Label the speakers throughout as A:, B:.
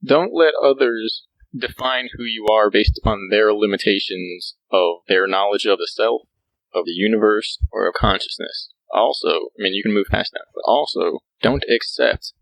A: Don't let others define who you are based upon their limitations of their knowledge of the self, of the universe, or of consciousness. Also, you can move past that, but also, don't accept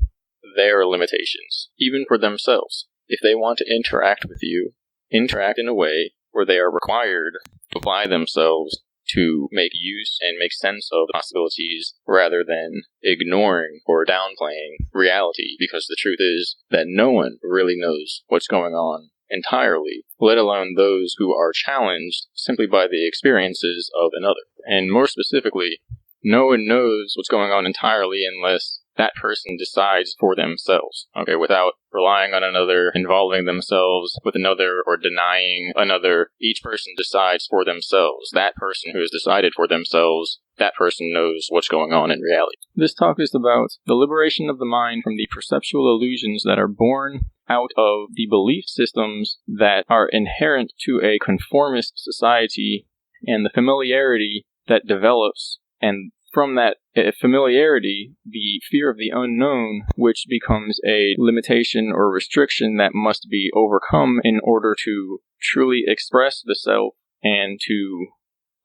A: their limitations, even for themselves. If they want to interact with you, interact in a way where they are required to apply themselves to make use and make sense of the possibilities rather than ignoring or downplaying reality, because the truth is that no one really knows what's going on entirely, let alone those who are challenged simply by the experiences of another. And more specifically, no one knows what's going on entirely unless that person decides for themselves, okay, without relying on another, involving themselves with another, or denying another. Each person decides for themselves. That person who has decided for themselves, that person knows what's going on in reality. This talk is about the liberation of the mind from the perceptual illusions that are born out of the belief systems that are inherent to a conformist society and the familiarity that develops, and from that familiarity, the fear of the unknown, which becomes a limitation or restriction that must be overcome in order to truly express the self and to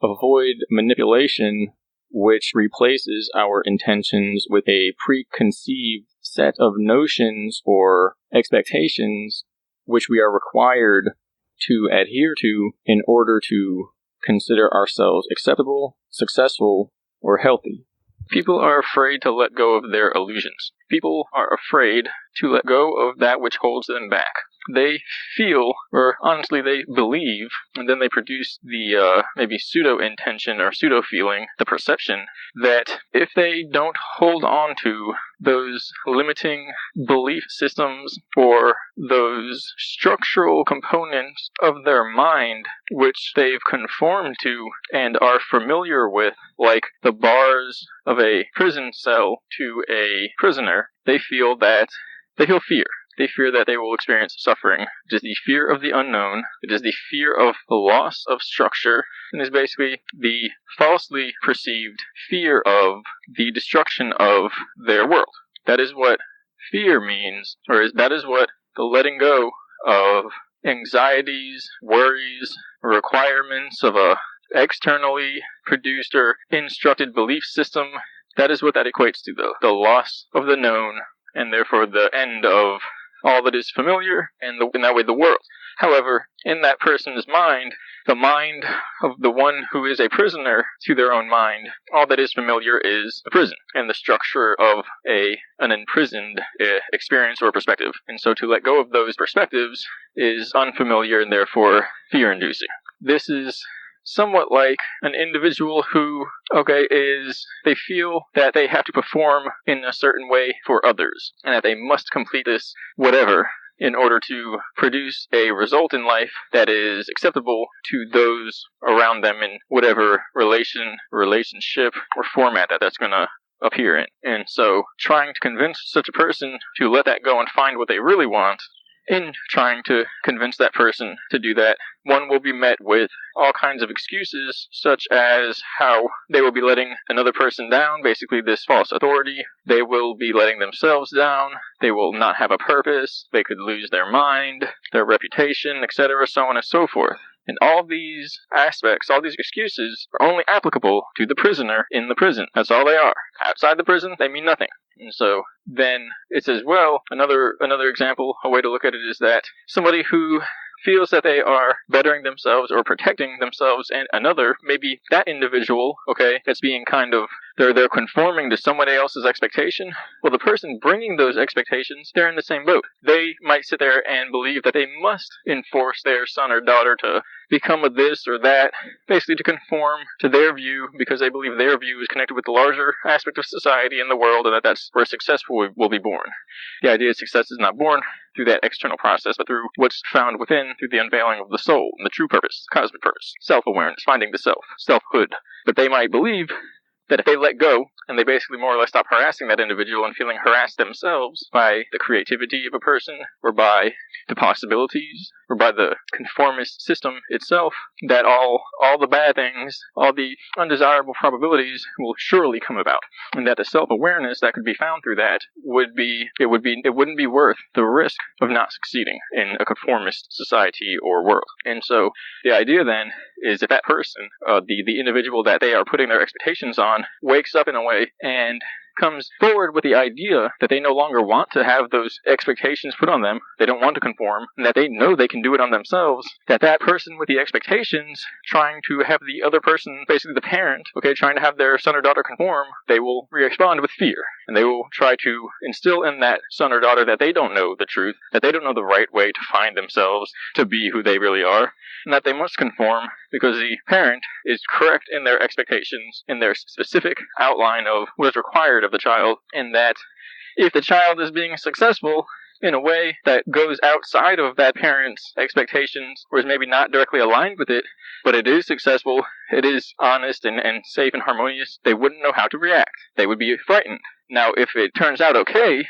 A: avoid manipulation, which replaces our intentions with a preconceived set of notions or expectations which we are required to adhere to in order to consider ourselves acceptable, successful, or healthy. People are afraid to let go of their illusions. People are afraid to let go of that which holds them back. They feel, or honestly they believe, and then they produce the maybe pseudo-intention or pseudo-feeling, the perception, that if they don't hold on to those limiting belief systems or those structural components of their mind which they've conformed to and are familiar with, like the bars of a prison cell to a prisoner, they feel fear. They fear that they will experience suffering. It is the fear of the unknown. It is the fear of the loss of structure. And is basically the falsely perceived fear of the destruction of their world. That is what fear means, that is what the letting go of anxieties, worries, requirements of a externally produced or instructed belief system. That is what that equates to, though. The loss of the known, and therefore the end of all that is familiar, and in that way the world. However, in that person's mind, the mind of the one who is a prisoner to their own mind, all that is familiar is the prison, and the structure of an imprisoned experience or perspective. And so to let go of those perspectives is unfamiliar and therefore fear-inducing. This is somewhat like an individual who, they feel that they have to perform in a certain way for others, and that they must complete this whatever in order to produce a result in life that is acceptable to those around them in whatever relationship, or format that's going to appear in. And so trying to convince such a person to let that go and find what they really want, in trying to convince that person to do that, one will be met with all kinds of excuses, such as how they will be letting another person down, basically this false authority. They will be letting themselves down. They will not have a purpose. They could lose their mind, their reputation, etc., so on and so forth. And all these aspects, all these excuses, are only applicable to the prisoner in the prison. That's all they are. Outside the prison, they mean nothing. And so then it's as well, another example, a way to look at it is that somebody who feels that they are bettering themselves or protecting themselves and another, maybe that individual, that's being they're conforming to somebody else's expectation. Well, the person bringing those expectations, they're in the same boat. They might sit there and believe that they must enforce their son or daughter to become a this or that, basically to conform to their view, because they believe their view is connected with the larger aspect of society and the world, and that's where success will be born. The idea of success is not born through that external process, but through what's found within, through the unveiling of the soul, and the true purpose, cosmic purpose, self-awareness, finding the self, selfhood. But they might believe that if they let go, and they basically more or less stop harassing that individual and feeling harassed themselves by the creativity of a person, or by the possibilities, or by the conformist system itself, that all the bad things, all the undesirable probabilities will surely come about. And that the self-awareness that could be found through that wouldn't be worth the risk of not succeeding in a conformist society or world. And so the idea then is if that person, the individual that they are putting their expectations on, wakes up in a way and comes forward with the idea that they no longer want to have those expectations put on them, they don't want to conform, and that they know they can do it on themselves, that person with the expectations trying to have the other person, basically the parent, trying to have their son or daughter conform, they will respond with fear. And they will try to instill in that son or daughter that they don't know the truth, that they don't know the right way to find themselves, to be who they really are, and that they must conform because the parent is correct in their expectations, in their specific outline of what is required of the child, and that if the child is being successful in a way that goes outside of that parent's expectations, or is maybe not directly aligned with it, but it is successful, it is honest and safe and harmonious, they wouldn't know how to react. They would be frightened. Now, if it turns out okay,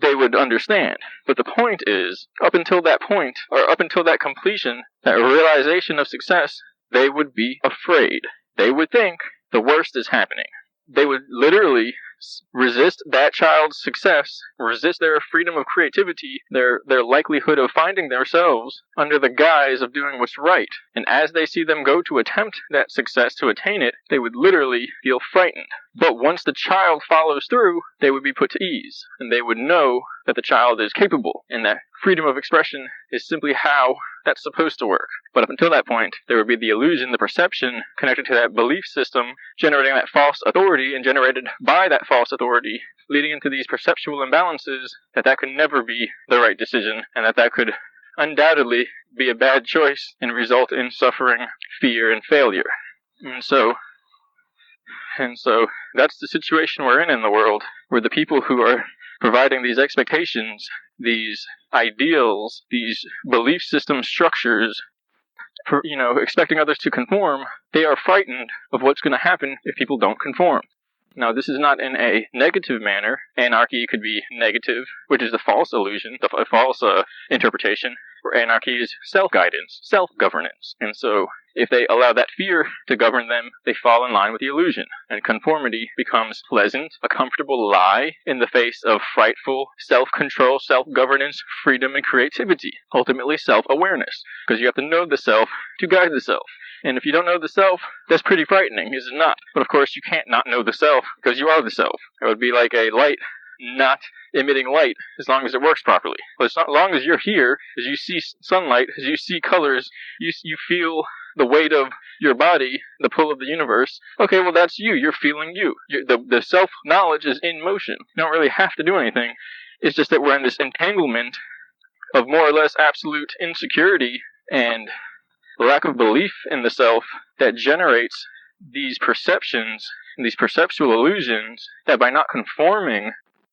A: they would understand. But the point is, up until that point, or up until that completion, that realization of success, they would be afraid. They would think the worst is happening. They would literally resist that child's success, resist their freedom of creativity, their likelihood of finding themselves under the guise of doing what's right. And as they see them go to attempt that success, to attain it, they would literally feel frightened. But once the child follows through, they would be put to ease, and they would know that the child is capable, and that freedom of expression is simply how that's supposed to work. But up until that point, there would be the illusion, the perception connected to that belief system, generating that false authority, and generated by that false authority, leading into these perceptual imbalances, that could never be the right decision, and that could undoubtedly be a bad choice and result in suffering, fear, and failure. And so that's the situation we're in the world, where the people who are providing these expectations, these ideals, these belief system structures, expecting others to conform, they are frightened of what's going to happen if people don't conform. Now, this is not in a negative manner. Anarchy could be negative, which is the false illusion, the false interpretation, where anarchy is self-guidance, self-governance. And so, if they allow that fear to govern them, they fall in line with the illusion. And conformity becomes pleasant, a comfortable lie in the face of frightful self-control, self-governance, freedom, and creativity. Ultimately, self-awareness. Because you have to know the self to guide the self. And if you don't know the self, that's pretty frightening, is it not? But of course, you can't not know the self, because you are the self. It would be like a light not emitting light as long as it works properly. But as long as you're here, as you see sunlight, as you see colors, you feel the weight of your body, the pull of the universe. Okay, well, that's you. You're feeling you. The self-knowledge is in motion. You don't really have to do anything. It's just that we're in this entanglement of more or less absolute insecurity and lack of belief in the self that generates these perceptions, these perceptual illusions, that by not conforming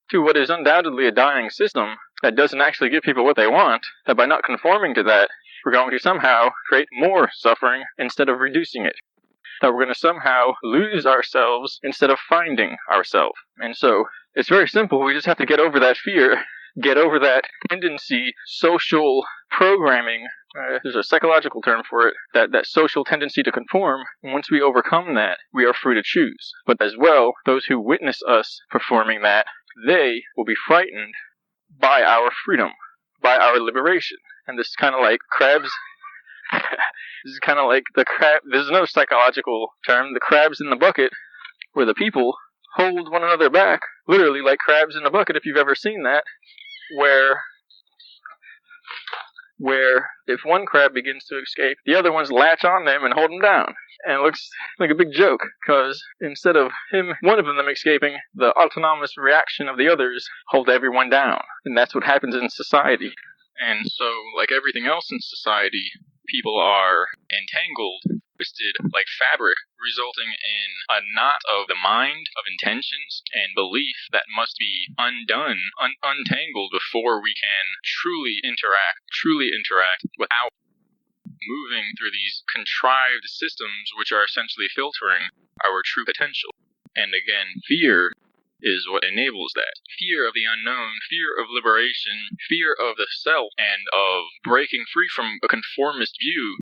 A: to what is undoubtedly a dying system that doesn't actually give people what they want, that by not conforming to that, we're going to somehow create more suffering instead of reducing it. That we're going to somehow lose ourselves instead of finding ourselves. And so, it's very simple. We just have to get over that fear, get over that tendency, social programming. There's a psychological term for it, that social tendency to conform. And once we overcome that, we are free to choose. But as well, those who witness us performing that, they will be frightened by our freedom, by our liberation. And this is kind of like crabs. This is kind of like the crab. There's no psychological term. The crabs in the bucket, where the people hold one another back, literally like crabs in a bucket, if you've ever seen that, where if one crab begins to escape, the other ones latch on them and hold them down. And it looks like a big joke, because instead of one of them escaping, the autonomous reaction of the others hold everyone down. And that's what happens in society. And so, like everything else in society, people are entangled, twisted like fabric, resulting in a knot of the mind, of intentions, and belief that must be undone, untangled before we can truly interact without moving through these contrived systems which are essentially filtering our true potential. And again, fear is what enables that. Fear of the unknown, fear of liberation, fear of the self, and of breaking free from a conformist view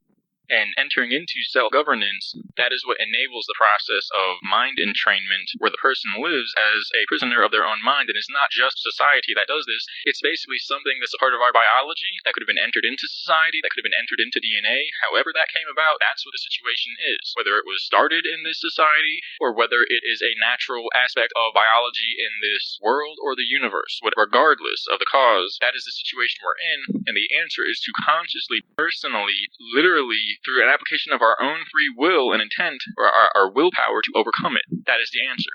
A: and entering into self-governance. That is what enables the process of mind entrainment, where the person lives as a prisoner of their own mind. And it's not just society that does this. It's basically something that's a part of our biology that could have been entered into society, that could have been entered into DNA. However that came about, that's what the situation is. Whether it was started in this society, or whether it is a natural aspect of biology in this world or the universe, regardless of the cause, that is the situation we're in. And the answer is to consciously, personally, literally, through an application of our own free will and intent, or our willpower, to overcome it. That is the answer.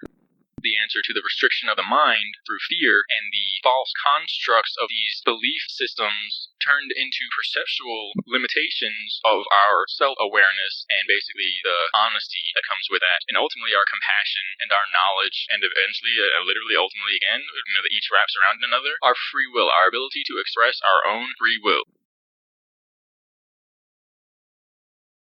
A: The answer to the restriction of the mind through fear and the false constructs of these belief systems turned into perceptual limitations of our self-awareness, and basically the honesty that comes with that, and ultimately our compassion and our knowledge, and eventually, literally, ultimately again, that each wraps around another, our free will, our ability to express our own free will.